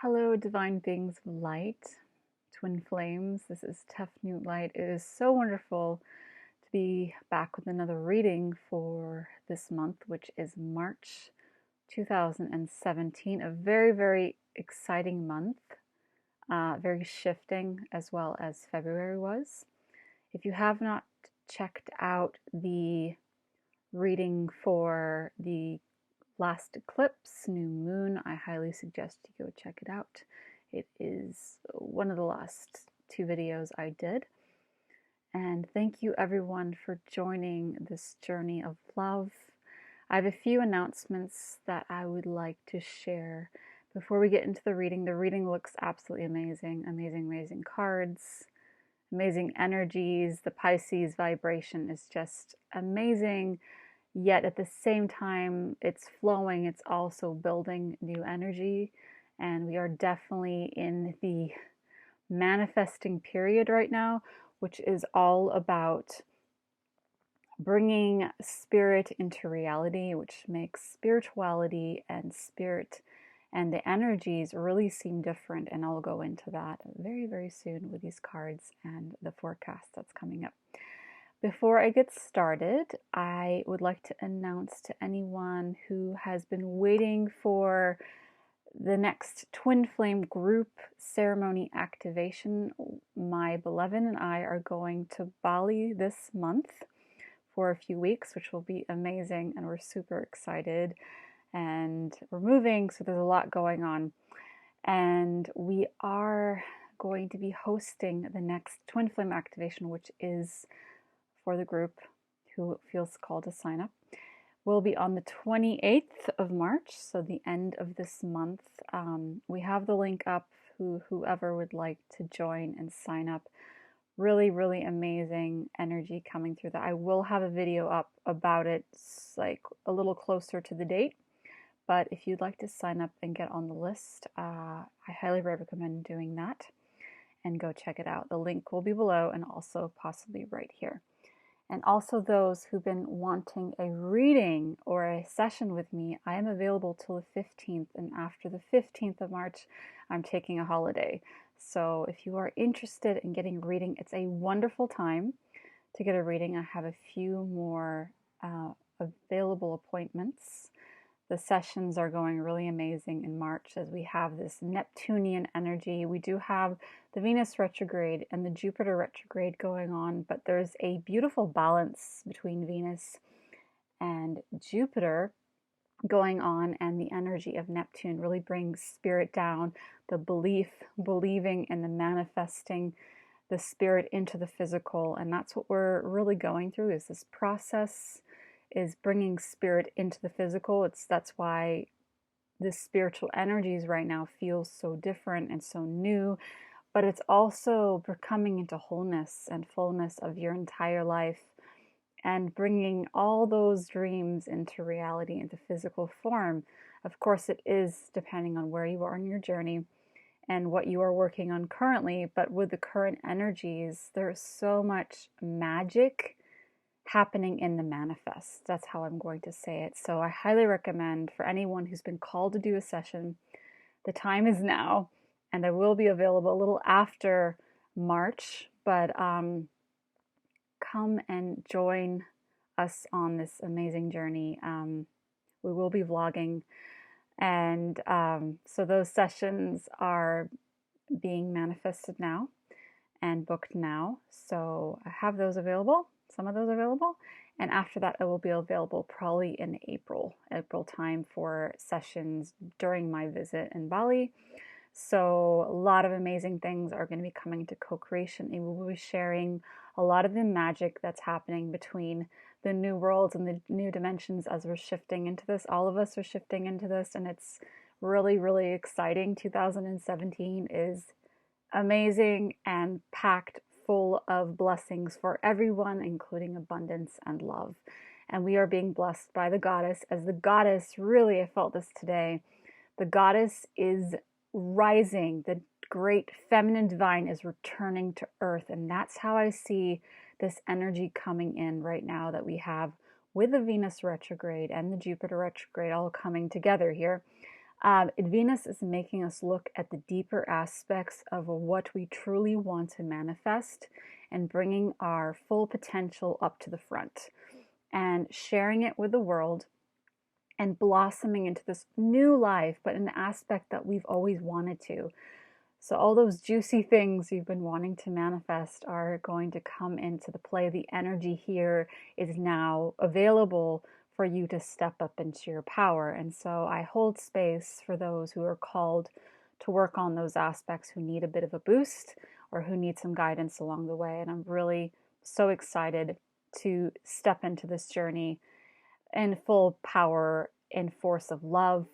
Hello, divine beings of light, twin flames. This is Tefnut light. It is so wonderful to be back with another reading for this month, which is March 2017. A very, very exciting month, very shifting as well as February was. If you have not checked out the reading for the last eclipse, new moon, I highly suggest you go check it out. It is one of the last two videos I did. And thank you everyone for joining this journey of love. I have a few announcements that I would like to share before we get into the reading. The reading looks absolutely amazing. Amazing cards, amazing energies. The Pisces vibration is just amazing. Yet at the same time it's flowing, it's also building new energy, and we are definitely in the manifesting period right now, which is all about bringing spirit into reality, which makes spirituality and spirit and the energies really seem different, and I'll go into that very soon with these cards and the forecast that's coming up. Before I get started, I would like to announce to anyone who has been waiting for the next Twin Flame group ceremony activation. My beloved and I are going to Bali this month for a few weeks, which will be amazing, and we're super excited. And we're moving, so there's a lot going on. And we are going to be hosting the next Twin Flame activation, which is for the group who feels called to sign up, will be on the 28th of March, so the end of this month. We have the link up, whoever would like to join and sign up. Really amazing energy coming through that. I will have a video up about it, like a little closer to the date, but if you'd like to sign up and get on the list, I highly recommend doing that, and go check it out. The link will be below and also possibly right here. And also those who've been wanting a reading or a session with me, I am available till the 15th. And after the 15th of March, I'm taking a holiday. So if you are interested in getting a reading, it's a wonderful time to get a reading. I have a few more available appointments. The sessions are going really amazing in March as we have this Neptunian energy. We do have the Venus retrograde and the Jupiter retrograde going on, but there's a beautiful balance between Venus and Jupiter going on, and the energy of Neptune really brings spirit down, the believing and the manifesting the spirit into the physical. And that's what we're really going through, is this process is bringing spirit into the physical. That's why the spiritual energies right now feel so different and so new, but it's also coming into wholeness and fullness of your entire life and bringing all those dreams into reality, into physical form. Of course, it is depending on where you are in your journey and what you are working on currently, but with the current energies, there's so much magic happening in the manifest. That's how I'm going to say it. So I highly recommend for anyone who's been called to do a session, the time is now, and I will be available a little after March, but come and join us on this amazing journey. We will be vlogging, and so those sessions are being manifested now and booked now. So I have those available, some of those available, and after that I will be available probably in April time for sessions during my visit in Bali. So a lot of amazing things are going to be coming to co-creation, and we will be sharing a lot of the magic that's happening between the new worlds and the new dimensions as we're shifting into this. All of us are shifting into this, and it's really exciting. 2017 is amazing and packed full of blessings for everyone, including abundance and love. And we are being blessed by the goddess. As the goddess, really, I felt this today, the goddess is rising. The great feminine divine is returning to earth. And that's how I see this energy coming in right now that we have with the Venus retrograde and the Jupiter retrograde all coming together here. Venus is making us look at the deeper aspects of what we truly want to manifest and bringing our full potential up to the front and sharing it with the world and blossoming into this new life, but in an aspect that we've always wanted to. So all those juicy things you've been wanting to manifest are going to come into the play. The energy here is now available for you to step up into your power. And so I hold space for those who are called to work on those aspects, who need a bit of a boost or who need some guidance along the way. And I'm really so excited to step into this journey in full power and force of love,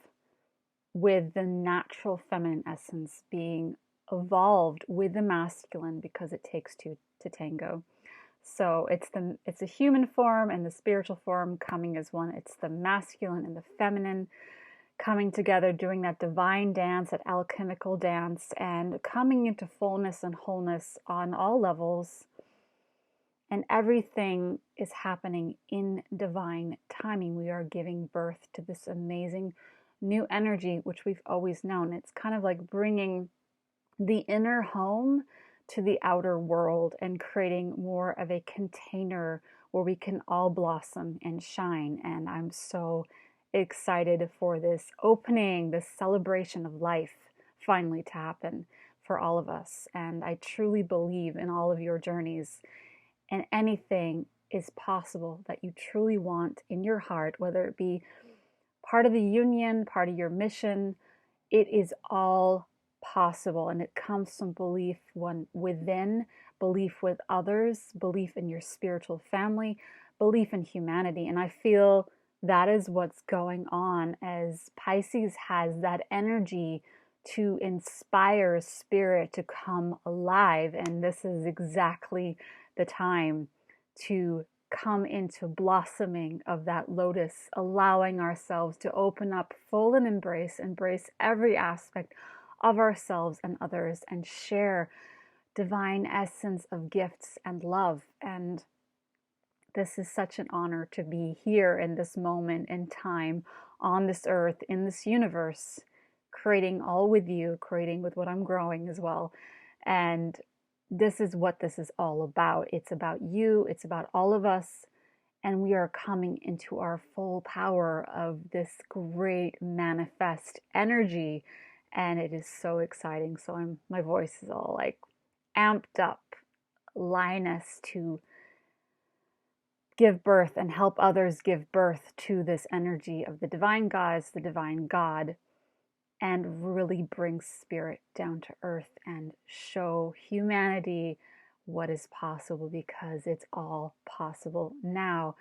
with the natural feminine essence being evolved with the masculine, because it takes two to tango. So it's a human form and the spiritual form coming as one. It's the masculine and the feminine coming together, doing that divine dance, that alchemical dance, and coming into fullness and wholeness on all levels. And everything is happening in divine timing. We are giving birth to this amazing new energy, which we've always known. It's kind of like bringing the inner home to the outer world and creating more of a container where we can all blossom and shine. And I'm so excited for this opening, this celebration of life finally to happen for all of us. And I truly believe in all of your journeys, and anything is possible that you truly want in your heart, whether it be part of the union, part of your mission. It is all possible, and it comes from belief within, belief with others, belief in your spiritual family, belief in humanity. And I feel that is what's going on, as Pisces has that energy to inspire spirit to come alive. And this is exactly the time to come into blossoming of that lotus, allowing ourselves to open up full and embrace every aspect of ourselves and others, and share divine essence of gifts and love. And this is such an honor to be here in this moment in time, on this earth, in this universe, creating all with you, creating with what I'm growing as well. And this is what this is all about. It's about you, it's about all of us, and we are coming into our full power of this great manifest energy, and it is so exciting. So my voice is all like amped up, lioness, to give birth and help others give birth to this energy of the divine goddess, the divine God, and really bring spirit down to earth and show humanity what is possible, because it's all possible now.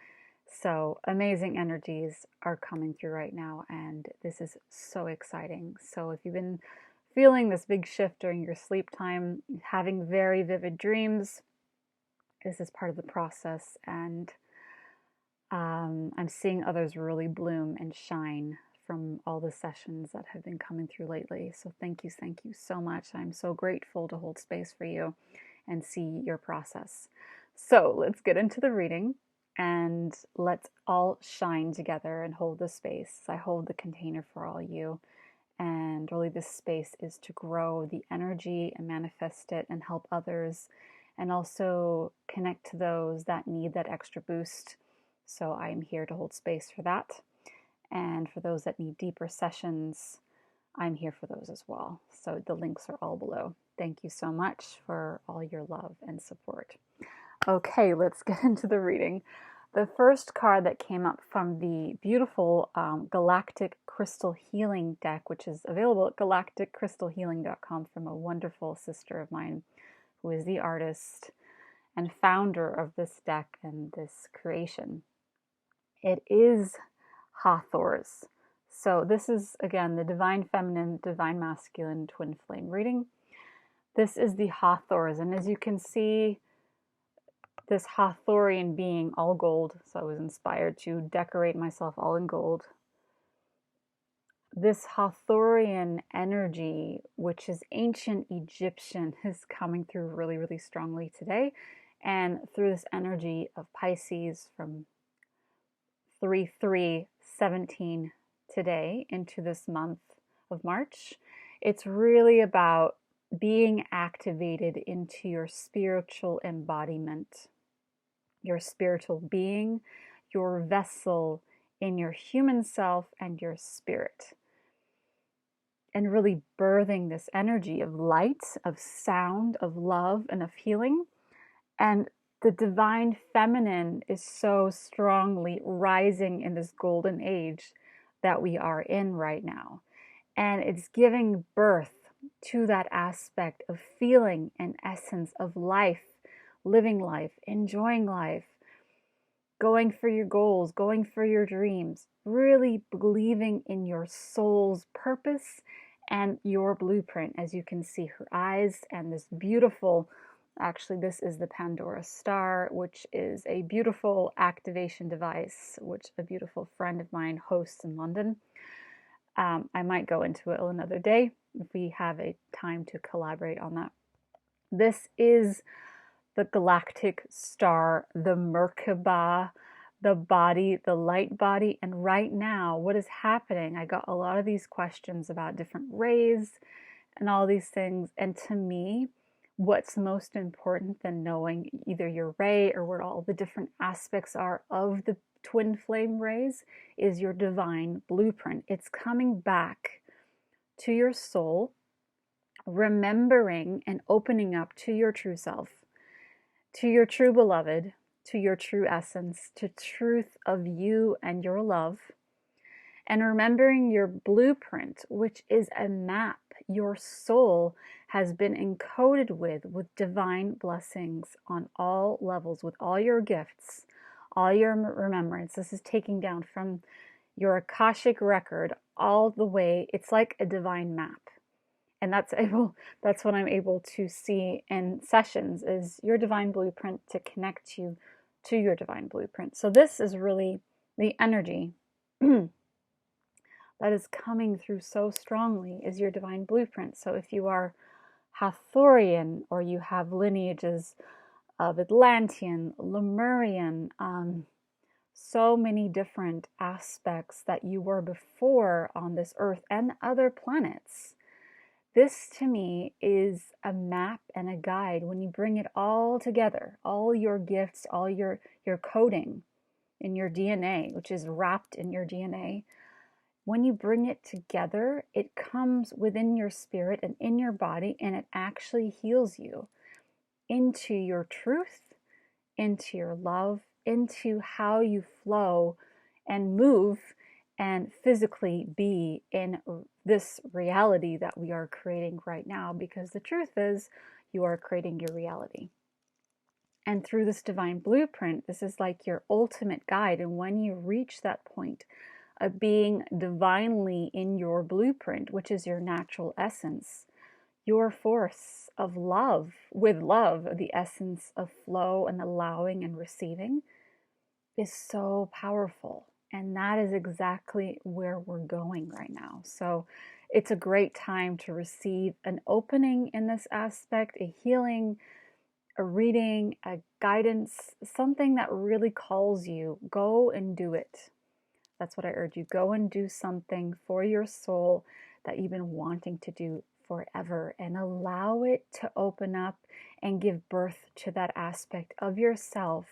So amazing energies are coming through right now, and this is so exciting. So if you've been feeling this big shift during your sleep time, having very vivid dreams, this is part of the process. And I'm seeing others really bloom and shine from all the sessions that have been coming through lately. So thank you so much. I'm so grateful to hold space for you and see your process. So let's get into the reading, and let's all shine together and hold the space. I hold the container for all you, and really this space is to grow the energy and manifest it and help others, and also connect to those that need that extra boost. So I'm here to hold space for that. And for those that need deeper sessions, I'm here for those as well. So the links are all below. Thank you so much for all your love and support. Okay, let's get into the reading. The first card that came up from the beautiful Galactic Crystal Healing deck, which is available at galacticcrystalhealing.com, from a wonderful sister of mine who is the artist and founder of this deck and this creation. It is Hathors. So this is, again, the Divine Feminine, Divine Masculine Twin Flame reading. This is the Hathors, and as you can see, this Hathorian being all gold, so I was inspired to decorate myself all in gold. This Hathorian energy, which is ancient Egyptian, is coming through really, really strongly today. And through this energy of Pisces from 3/3/17 today into this month of March. It's really about being activated into your spiritual embodiment, your spiritual being, your vessel in your human self and your spirit. And really birthing this energy of light, of sound, of love, and of healing. And the divine feminine is so strongly rising in this golden age that we are in right now. And it's giving birth to that aspect of feeling and essence of life, living life, enjoying life, going for your goals, going for your dreams, really believing in your soul's purpose and your blueprint. As you can see, her eyes and this beautiful, actually this is the Pandora star, which is a beautiful activation device, which a beautiful friend of mine hosts in London. I might go into it another day if we have a time to collaborate on that. This is the galactic star, the Merkaba, the body, the light body. And right now, what is happening? I got a lot of these questions about different rays and all these things. And to me, what's most important than knowing either your ray or what all the different aspects are of the twin flame rays is your divine blueprint. It's coming back to your soul, remembering and opening up to your true self, to your true beloved, to your true essence, to truth of you and your love, and remembering your blueprint, which is a map your soul has been encoded with divine blessings on all levels, with all your gifts, all your remembrance. This is taking down from your Akashic record all the way. It's like a divine map. And that's what I'm able to see in sessions, is your divine blueprint to connect you to your divine blueprint. So this is really the energy that is coming through so strongly, is your divine blueprint. So if you are Hathorian, or you have lineages of Atlantean, Lemurian, so many different aspects that you were before on this earth and other planets. This to me is a map and a guide. When you bring it all together, all your gifts, all your coding in your DNA, which is wrapped in your DNA, when you bring it together, it comes within your spirit and in your body, and it actually heals you into your truth, into your love, into how you flow and move and physically be in this reality that we are creating right now. Because the truth is, you are creating your reality. And through this divine blueprint, this is like your ultimate guide. And when you reach that point of being divinely in your blueprint, which is your natural essence, your force of love, with love, the essence of flow and allowing and receiving, is so powerful. And that is exactly where we're going right now. So it's a great time to receive an opening in this aspect, a healing, a reading, a guidance, something that really calls you. Go and do it. That's what I urge you. Go and do something for your soul that you've been wanting to do forever, and allow it to open up and give birth to that aspect of yourself.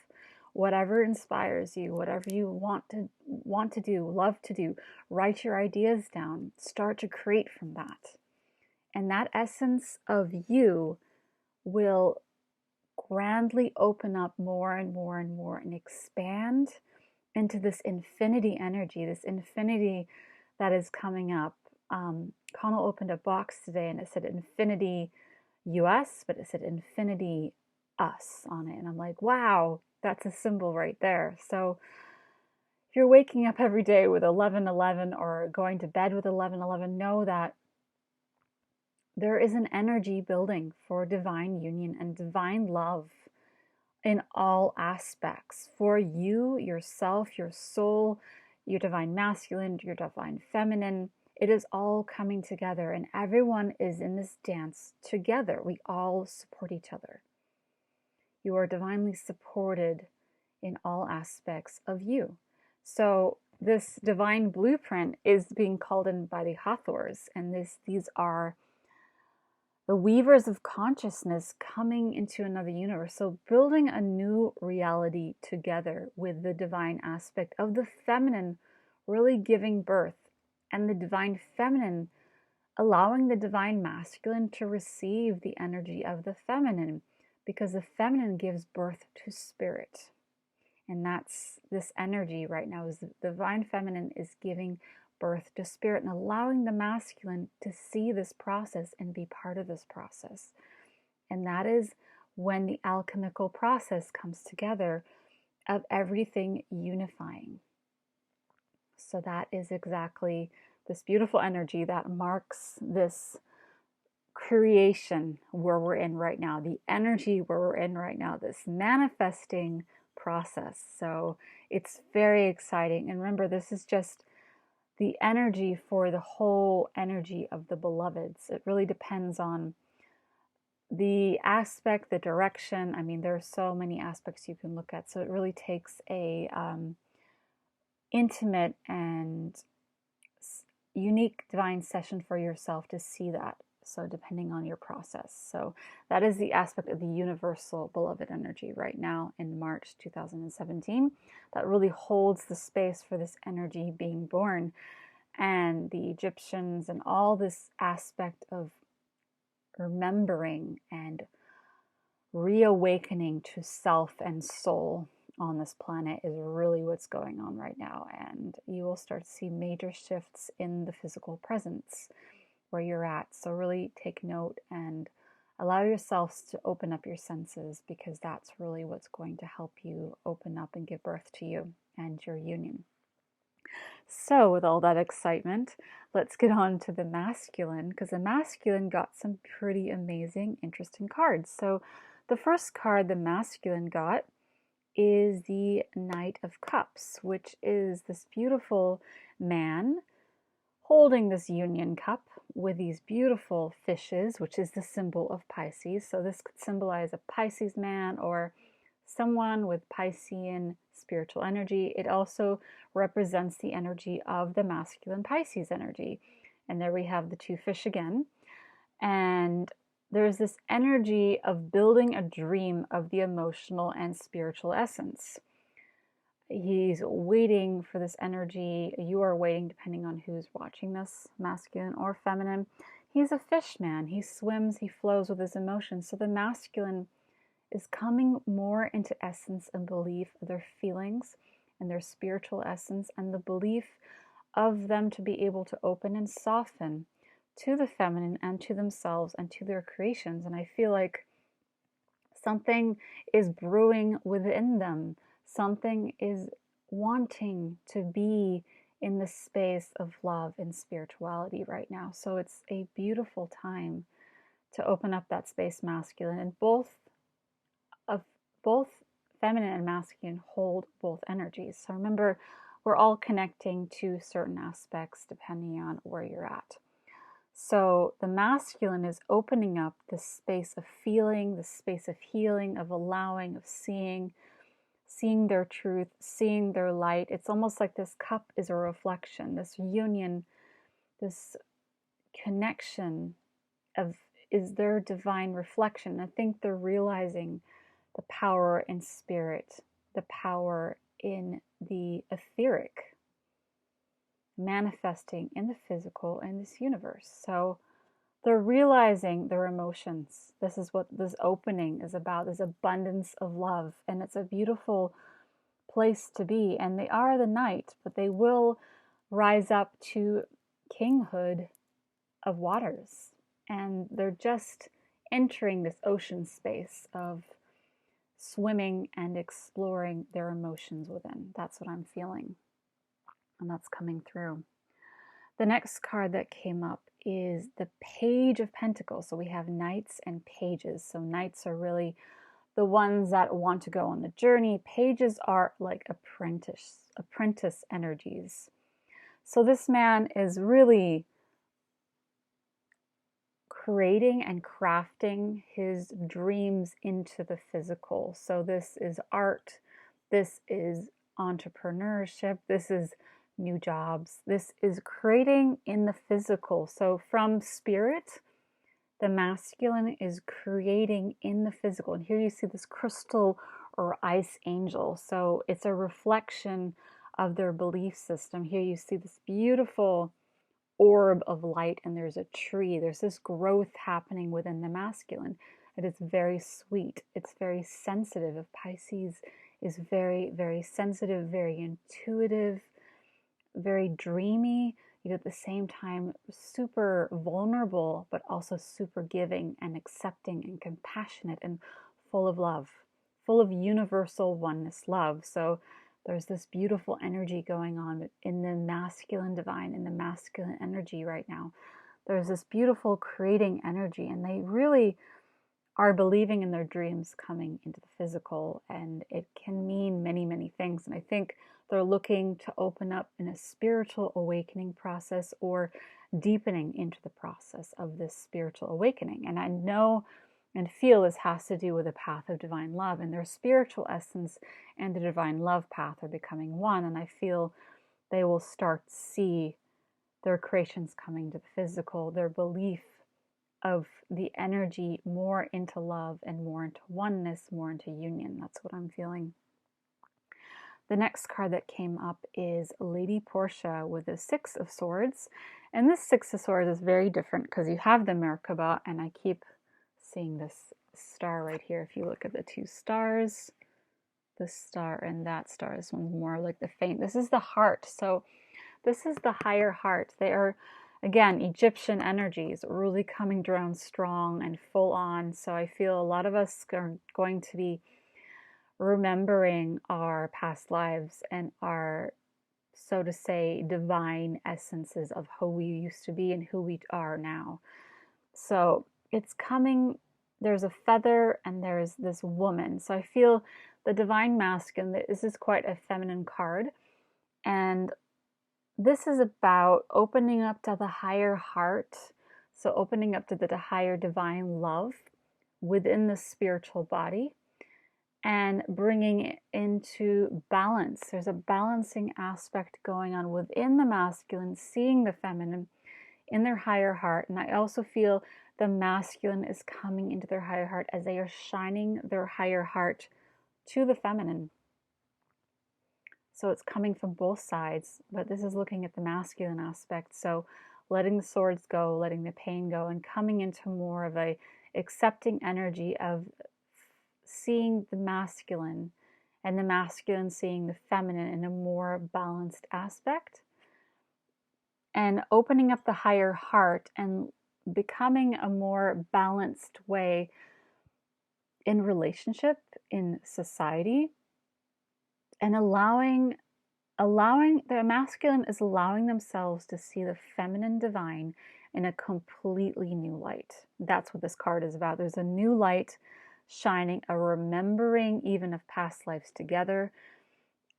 Whatever inspires you, whatever you want to do, love to do, write your ideas down. Start to create from that. And that essence of you will grandly open up more and more and more and expand into this infinity energy, this infinity that is coming up. Connell opened a box today and it said Infinity US, but it said Infinity Us on it. And I'm like, wow, that's a symbol right there. So if you're waking up every day with 1111 or going to bed with 1111, know that there is an energy building for divine union and divine love in all aspects for you, yourself, your soul, your divine masculine, your divine feminine. It is all coming together, and everyone is in this dance together. We all support each other. You are divinely supported in all aspects of you. So this divine blueprint is being called in by the Hathors, and these are the weavers of consciousness coming into another universe. So building a new reality together with the divine aspect of the feminine really giving birth, and the divine feminine allowing the divine masculine to receive the energy of the feminine, because the feminine gives birth to spirit. And that's this energy right now, is the divine feminine is giving birth to spirit and allowing the masculine to see this process and be part of this process. And that is when the alchemical process comes together of everything unifying. So that is exactly this beautiful energy that marks this creation where we're in right now, the energy where we're in right now, this manifesting process. So it's very exciting. And remember, this is just the energy for the whole energy of the beloveds. It really depends on the aspect, the direction. I mean, there are so many aspects you can look at. So it really takes a intimate and unique divine session for yourself to see that. So depending on your process. So that is the aspect of the universal beloved energy right now in March 2017 that really holds the space for this energy being born. And the Egyptians and all this aspect of remembering and reawakening to self and soul on this planet is really what's going on right now. And you will start to see major shifts in the physical presence where you're at. So really take note and allow yourselves to open up your senses, because that's really what's going to help you open up and give birth to you and your union. So with all that excitement, let's get on to the masculine, because the masculine got some pretty amazing, interesting cards. So the first card the masculine got is the Knight of Cups, which is this beautiful man holding this union cup with these beautiful fishes, which is the symbol of Pisces. So this could symbolize a Pisces man or someone with Piscean spiritual energy. It also represents the energy of the masculine Pisces energy. And there we have the two fish again. And there's this energy of building a dream of the emotional and spiritual essence. He's waiting for this energy. You are waiting, depending on who's watching this, masculine or feminine. He's a fish man. He swims, he flows with his emotions. So the masculine is coming more into essence and belief of their feelings and their spiritual essence, and the belief of them to be able to open and soften to the feminine and to themselves and to their creations. And I feel like something is brewing within them. Something is wanting to be in the space of love and spirituality right now. So it's a beautiful time to open up that space, masculine. And both feminine and masculine hold both energies. So remember, we're all connecting to certain aspects depending on where you're at. So the masculine is opening up this space of feeling, the space of healing, of allowing, of seeing their truth, seeing their light. It's almost like this cup is a reflection, this union, this connection is their divine reflection. I think they're realizing the power in spirit, the power in the etheric, manifesting in the physical in this universe. So they're realizing their emotions. This is what this opening is about, this abundance of love. And it's a beautiful place to be. And they are the knight, but they will rise up to kinghood of waters. And they're just entering this ocean space of swimming and exploring their emotions within. That's what I'm feeling. And that's coming through. The next card that came up is the Page of Pentacles. So we have knights and pages. So knights are really the ones that want to go on the journey. Pages are like apprentice energies. So this man is really creating and crafting his dreams into the physical. So this is art, this is entrepreneurship, this is new jobs. This is creating in the physical. So from spirit, the masculine is creating in the physical. And here you see this crystal or ice angel. So it's a reflection of their belief system. Here you see this beautiful orb of light, and there's a tree. There's this growth happening within the masculine. It is very sweet. It's very sensitive. If Pisces is very, very sensitive, very intuitive, very dreamy, yet at the same time super vulnerable, but also super giving and accepting and compassionate and full of love, full of universal oneness love. So there's this beautiful energy going on in the masculine divine, in the masculine energy right now. There's this beautiful creating energy, and they really are believing in their dreams coming into the physical, and it can mean many, many things. And I think they're looking to open up in a spiritual awakening process or deepening into the process of this spiritual awakening. And I know and feel this has to do with the path of divine love, and their spiritual essence and the divine love path are becoming one. And I feel they will start to see their creations coming to the physical, their belief of the energy more into love and more into oneness, more into union. That's what I'm feeling. The next card that came up is Lady Portia with the Six of Swords. And this Six of Swords is very different because you have the Merkaba, and I keep seeing this star right here. If you look at the two stars, this star and that star, this one's more like the faint. This is the heart. So this is the higher heart. They are, again, Egyptian energies really coming down strong and full on. So I feel a lot of us are going to be remembering our past lives and our, so to say, divine essences of who we used to be and who we are now. So it's coming, there's a feather and there's this woman. So I feel the divine masculine, this is quite a feminine card. And this is about opening up to the higher heart. So opening up to the higher divine love within the spiritual body and bringing it into balance. There's a balancing aspect going on within the masculine, seeing the feminine in their higher heart. And I also feel the masculine is coming into their higher heart as they are shining their higher heart to the feminine. So it's coming from both sides, but this is looking at the masculine aspect. So letting the swords go, letting the pain go, and coming into more of a accepting energy of seeing the masculine and the masculine seeing the feminine in a more balanced aspect, and opening up the higher heart and becoming a more balanced way in relationship, in society, and allowing the masculine is allowing themselves to see the feminine divine in a completely new light. That's what this card is about. There's a new light shining, a remembering even of past lives together,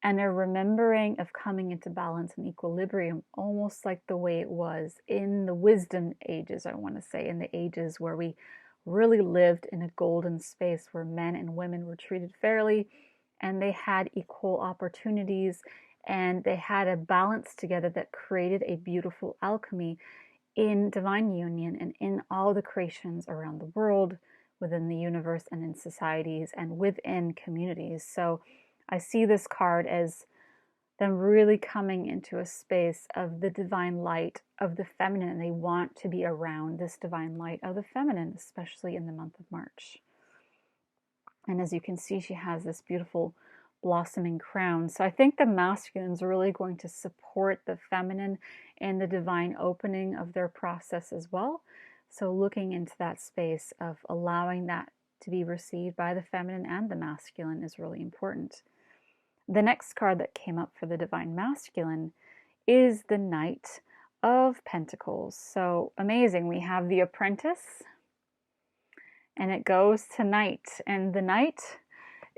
and a remembering of coming into balance and equilibrium, almost like the way it was in the wisdom ages, I want to say, in the ages where we really lived in a golden space where men and women were treated fairly and they had equal opportunities and they had a balance together that created a beautiful alchemy in divine union and in all the creations around the world, within the universe and in societies and within communities. So I see this card as them really coming into a space of the divine light of the feminine, and they want to be around this divine light of the feminine, especially in the month of March. And as you can see, she has this beautiful blossoming crown. So I think the masculine is really going to support the feminine in the divine opening of their process as well. So looking into that space of allowing that to be received by the feminine and the masculine is really important. The next card that came up for the divine masculine is the Knight of Pentacles. So amazing. We have the Apprentice, and it goes to Knight. And the Knight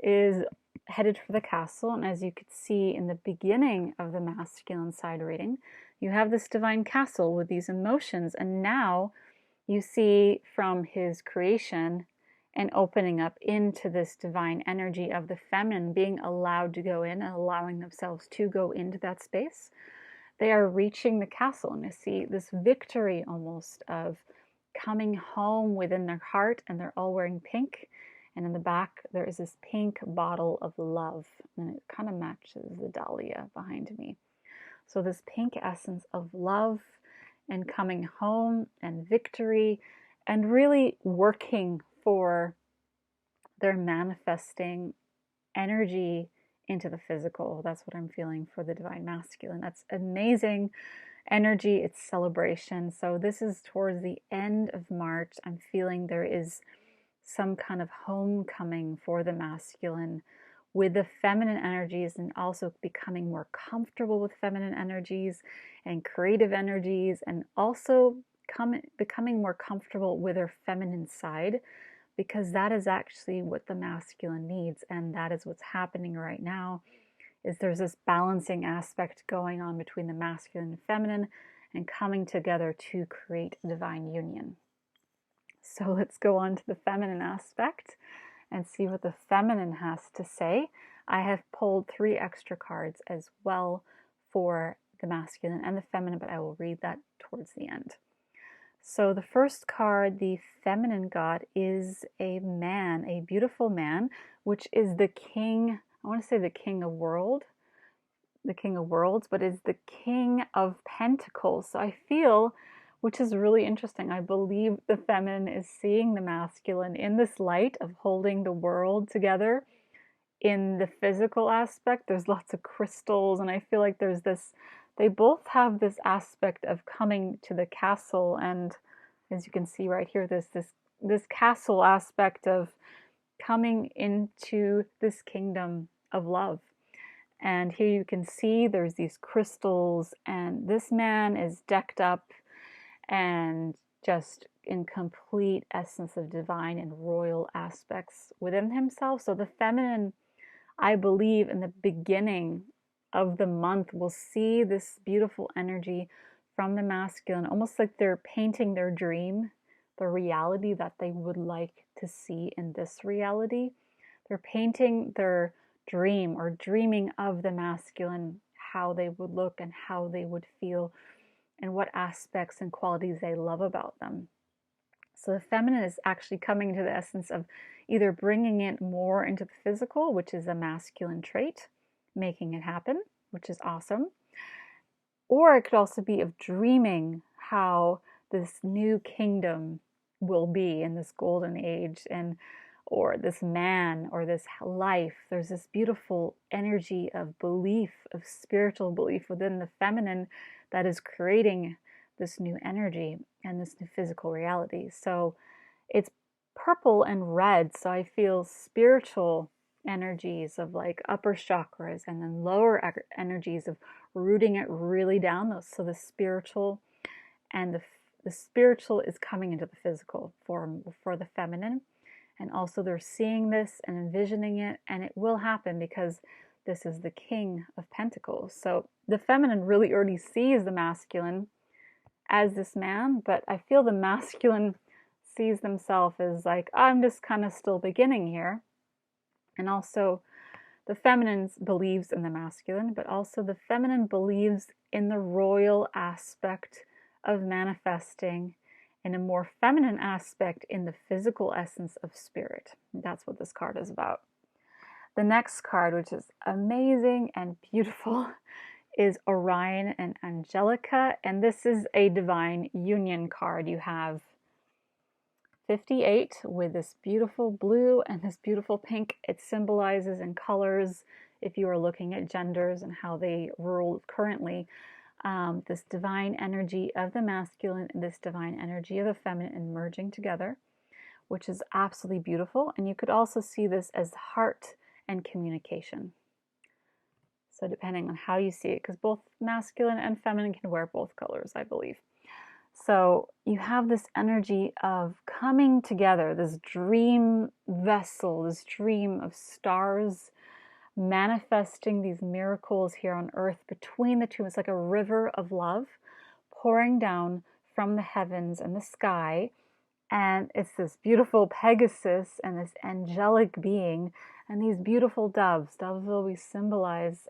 is headed for the castle. And as you could see in the beginning of the masculine side reading, you have this divine castle with these emotions. And now you see from his creation and opening up into this divine energy of the feminine, being allowed to go in and allowing themselves to go into that space. they are reaching the castle. And I see this victory almost of coming home within their heart, and they're all wearing pink. And in the back, there is this pink bottle of love, and it kind of matches the dahlia behind me. So this pink essence of love and coming home and victory and really working for their manifesting energy into the physical. That's what I'm feeling for the divine masculine. That's amazing energy. It's celebration. So this is towards the end of March. I'm feeling there is some kind of homecoming for the masculine with the feminine energies, and also becoming more comfortable with feminine energies and creative energies, and also becoming more comfortable with their feminine side, because that is actually what the masculine needs, and that is what's happening right now. Is there's this balancing aspect going on between the masculine and feminine, and coming together to create divine union. So let's go on to the feminine aspect and see what the feminine has to say. I have pulled 3 extra cards as well for the masculine and the feminine, but I will read that towards the end. So the first card the feminine got is a man, a beautiful man, which is the king, I want to say the king of worlds, but is the king of pentacles. So I feel, which is really interesting, I believe the feminine is seeing the masculine in this light of holding the world together in the physical aspect. There's lots of crystals, and I feel like there's this, they both have this aspect of coming to the castle, and as you can see right here, there's this castle aspect of coming into this kingdom of love. And here you can see there's these crystals, and this man is decked up and just in complete essence of divine and royal aspects within himself. So the feminine, I believe, in the beginning of the month, will see this beautiful energy from the masculine, almost like they're painting their dream, the reality that they would like to see in this reality. They're painting their dream, or dreaming of the masculine, how they would look and how they would feel, and what aspects and qualities they love about them. So the feminine is actually coming to the essence of either bringing it more into the physical, which is a masculine trait, making it happen, which is awesome. Or it could also be of dreaming how this new kingdom will be in this golden age, and or this man or this life. There's this beautiful energy of belief, of spiritual belief within the feminine that is creating this new energy and this new physical reality. So it's purple and red. So I feel spiritual energies of like upper chakras, and then lower energies of rooting it really down. So the spiritual and the spiritual is coming into the physical form for the feminine. And also they're seeing this and envisioning it, and it will happen because this is the King of Pentacles. So the feminine really already sees the masculine as this man, but I feel the masculine sees themselves as like, I'm just kind of still beginning here. And also the feminine believes in the masculine, but also the feminine believes in the royal aspect of manifesting in a more feminine aspect in the physical essence of spirit. That's what this card is about. The next card, which is amazing and beautiful, is Orion and Angelica, and this is a divine union card. You have 58 with this beautiful blue and this beautiful pink. It symbolizes in colors, if you are looking at genders and how they rule currently, this divine energy of the masculine and this divine energy of the feminine merging together, which is absolutely beautiful. And you could also see this as heart and communication. So depending on how you see it, because both masculine and feminine can wear both colors, I believe. So you have this energy of coming together, this dream vessel, this dream of stars manifesting these miracles here on earth between the two. It's like a river of love pouring down from the heavens and the sky. And it's this beautiful Pegasus and this angelic being and these beautiful doves. Doves always symbolize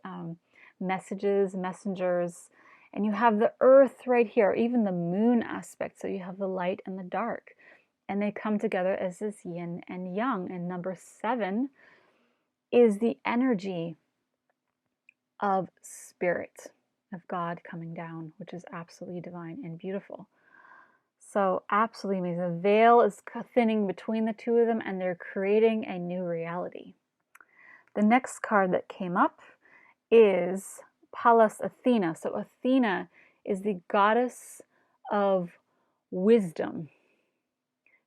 messages, messengers, And you have the earth right here, even the moon aspect. So you have the light and the dark. And they come together as this yin and yang. And number 7 is the energy of spirit, of God coming down, which is absolutely divine and beautiful. So absolutely amazing. The veil is thinning between the two of them, and they're creating a new reality. The next card that came up is Pallas Athena. So Athena is the goddess of wisdom.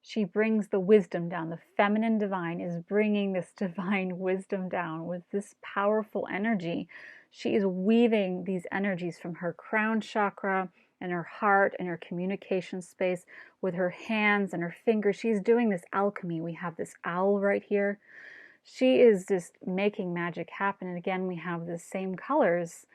She brings the wisdom down. The feminine divine is bringing this divine wisdom down with this powerful energy. She is weaving these energies from her crown chakra and her heart and her communication space with her hands and her fingers. She's doing this alchemy. We have this owl right here. She is just making magic happen. And again, we have the same colors.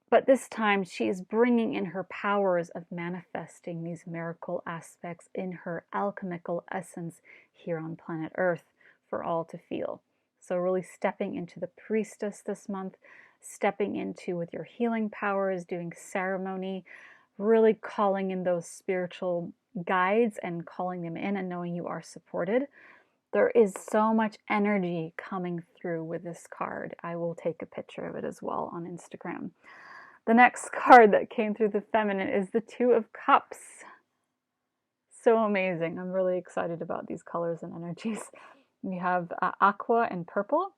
But this time she is bringing in her powers of manifesting these miracle aspects in her alchemical essence here on planet Earth for all to feel. So really stepping into the priestess this month, stepping into with your healing powers, doing ceremony, really calling in those spiritual guides and calling them in and knowing you are supported. There is so much energy coming through with this card. I will take a picture of it as well on Instagram. The next card that came through the feminine is the Two of Cups. So amazing. I'm really excited about these colors and energies. We have aqua and purple.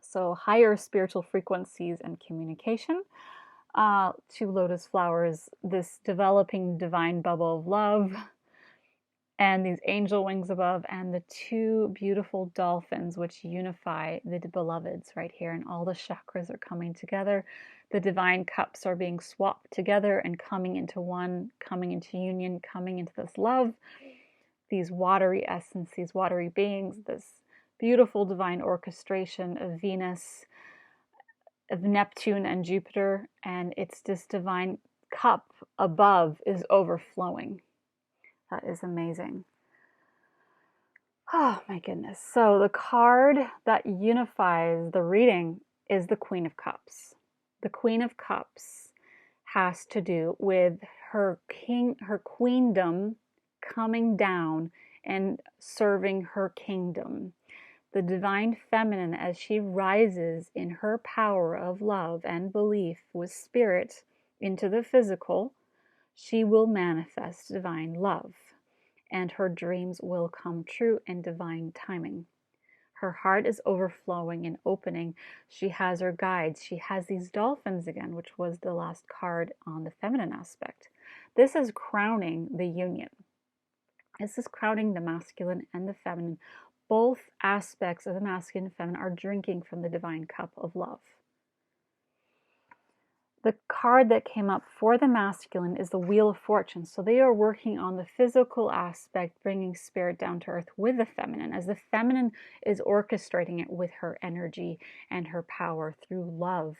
So higher spiritual frequencies and communication. 2 lotus flowers, this developing divine bubble of love, and these angel wings above, and the 2 beautiful dolphins which unify the beloveds right here, and all the chakras are coming together. The divine cups are being swapped together and coming into one, coming into union, coming into this love. These watery essence, these watery beings, this beautiful divine orchestration of Venus, of Neptune and Jupiter, and it's this divine cup above is overflowing. That is amazing. Oh my goodness. So the card that unifies the reading is the Queen of Cups. The Queen of Cups has to do with her queendom coming down and serving her kingdom. The divine feminine, as she rises in her power of love and belief with spirit into the physical, she will manifest divine love, and her dreams will come true in divine timing. Her heart is overflowing and opening. She has her guides. She has these dolphins again, which was the last card on the feminine aspect. This is crowning the union. This is crowning the masculine and the feminine. Both aspects of the masculine and feminine are drinking from the divine cup of love. The card that came up for the masculine is the Wheel of Fortune. So they are working on the physical aspect, bringing spirit down to earth with the feminine, as the feminine is orchestrating it with her energy and her power through love,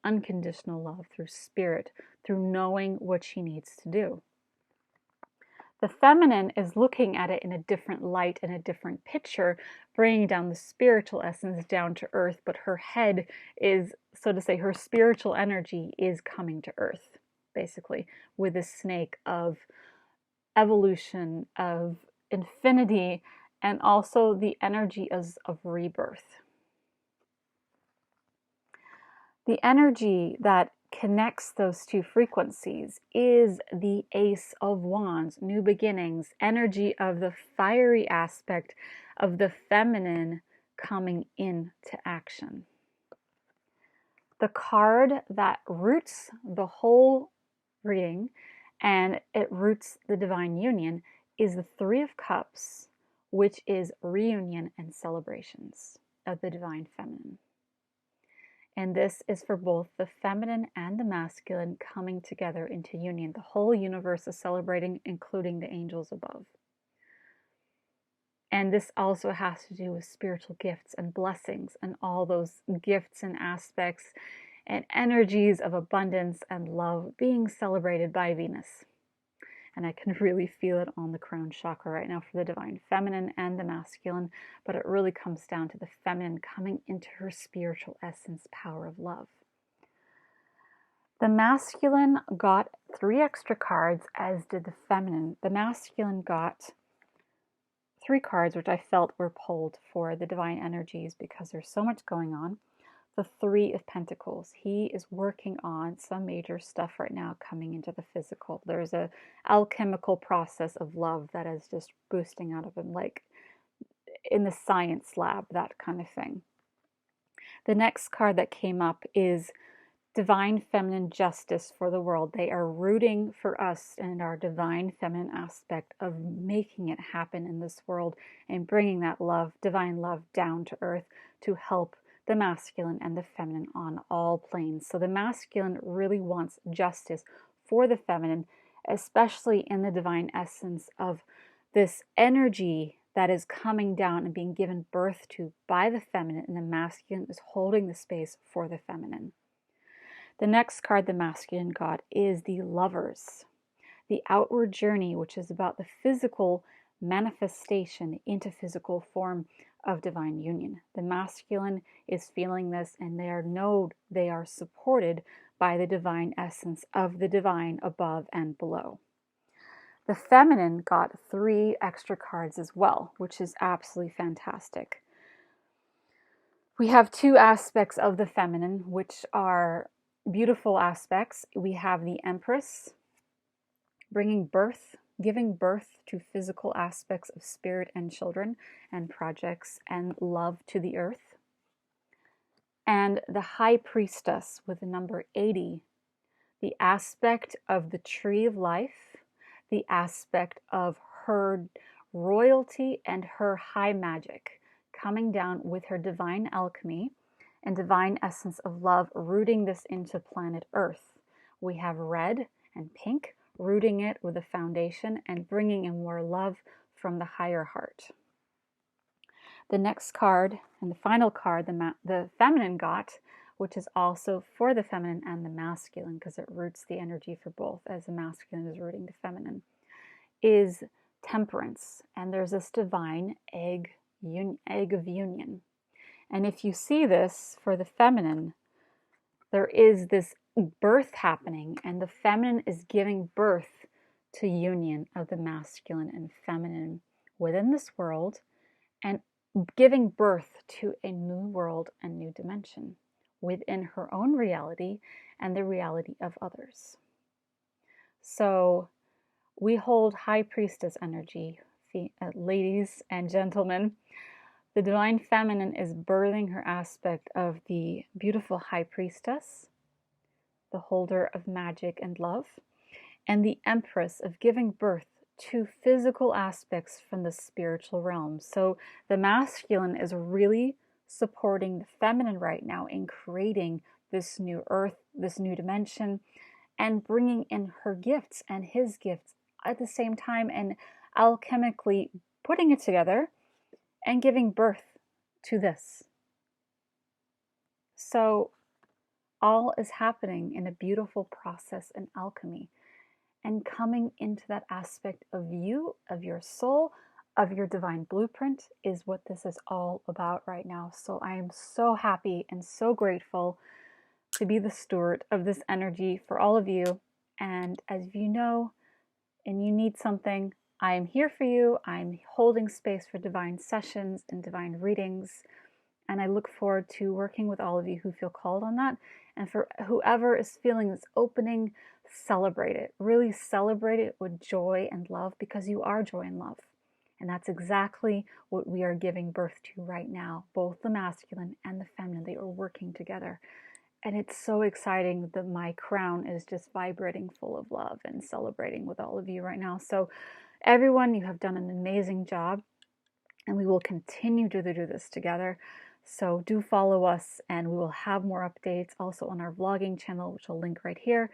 unconditional love, through spirit, through knowing what she needs to do. The feminine is looking at it in a different light and a different picture, bringing down the spiritual essence down to earth, but her head is, so to say, her spiritual energy is coming to earth, basically, with a snake of evolution, of infinity, and also the energy of rebirth. The energy that connects those 2 frequencies is the Ace of Wands, new beginnings, energy of the fiery aspect of the feminine coming into action. The card that roots the whole reading and it roots the divine union is the 3 of Cups, which is reunion and celebrations of the divine feminine. And this is for both the feminine and the masculine coming together into union. The whole universe is celebrating, including the angels above. And this also has to do with spiritual gifts and blessings and all those gifts and aspects and energies of abundance and love being celebrated by Venus. And I can really feel it on the crown chakra right now for the divine feminine and the masculine, but it really comes down to the feminine coming into her spiritual essence, power of love. The masculine got 3 extra cards, as did the feminine. The masculine got 3 cards, which I felt were pulled for the divine energies because there's so much going on. The 3 of Pentacles. He is working on some major stuff right now coming into the physical. There's a alchemical process of love that is just boosting out of him, like in the science lab, that kind of thing. The next card that came up is divine feminine justice for the world. They are rooting for us in our divine feminine aspect of making it happen in this world and bringing that love, divine love, down to earth to help the masculine and the feminine on all planes. So the masculine really wants justice for the feminine, especially in the divine essence of this energy that is coming down and being given birth to by the feminine, and the masculine is holding the space for the feminine. The next card the masculine got is the Lovers, the outward journey, which is about the physical manifestation into physical form of divine union. The masculine is feeling this, and they are supported by the divine essence of the divine above and below. The feminine got 3 extra cards as well, which is absolutely fantastic. We have 2 aspects of the feminine, which are beautiful aspects. We have the Empress, bringing birth, giving birth to physical aspects of spirit and children and projects and love to the earth. And the High Priestess with the number 80, the aspect of the tree of life, the aspect of her royalty and her high magic coming down with her divine alchemy and divine essence of love, rooting this into planet Earth. We have red and pink, rooting it with a foundation and bringing in more love from the higher heart. The next card, and the final card, the feminine got, which is also for the feminine and the masculine, because it roots the energy for both, as the masculine is rooting the feminine, is Temperance. And there's this divine egg of union. And if you see this for the feminine, there is this birth happening, and the feminine is giving birth to union of the masculine and feminine within this world, and giving birth to a new world and new dimension within her own reality and the reality of others. So we hold High Priestess energy, ladies and gentlemen. The divine feminine is birthing her aspect of the beautiful High Priestess, the holder of magic and love, and the Empress of giving birth to physical aspects from the spiritual realm. So the masculine is really supporting the feminine right now in creating this new earth, this new dimension, and bringing in her gifts and his gifts at the same time, and alchemically putting it together and giving birth to this. So all is happening in a beautiful process and alchemy, and coming into that aspect of you, of your soul, of your divine blueprint is what this is all about right now. So I am so happy and so grateful to be the steward of this energy for all of you. And as you know, and you need something, I am here for you. I'm holding space for divine sessions and divine readings. And I look forward to working with all of you who feel called on that. And for whoever is feeling this opening, celebrate it. Really celebrate it with joy and love, because you are joy and love. And that's exactly what we are giving birth to right now. Both the masculine and the feminine, they are working together. And it's so exciting that my crown is just vibrating full of love and celebrating with all of you right now. So everyone, you have done an amazing job, and we will continue to do this together. So do follow us, and we will have more updates also on our vlogging channel, which I'll link right here.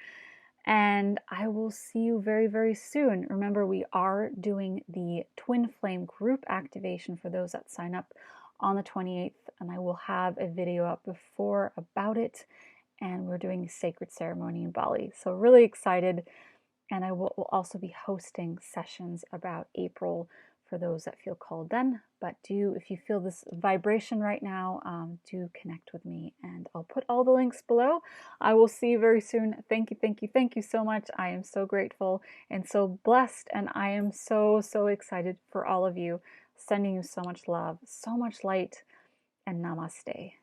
And I will see you very, very soon. Remember, we are doing the Twin Flame group activation for those that sign up on the 28th, and I will have a video up before about it. And we're doing a sacred ceremony in Bali. So really excited. And I will also be hosting sessions about April for those that feel called then. But if you feel this vibration right now, do connect with me, and I'll put all the links below. I will see you very soon. Thank you, thank you, thank you so much. I am so grateful and so blessed, and I am so, so excited for all of you. Sending you so much love, so much light, and namaste.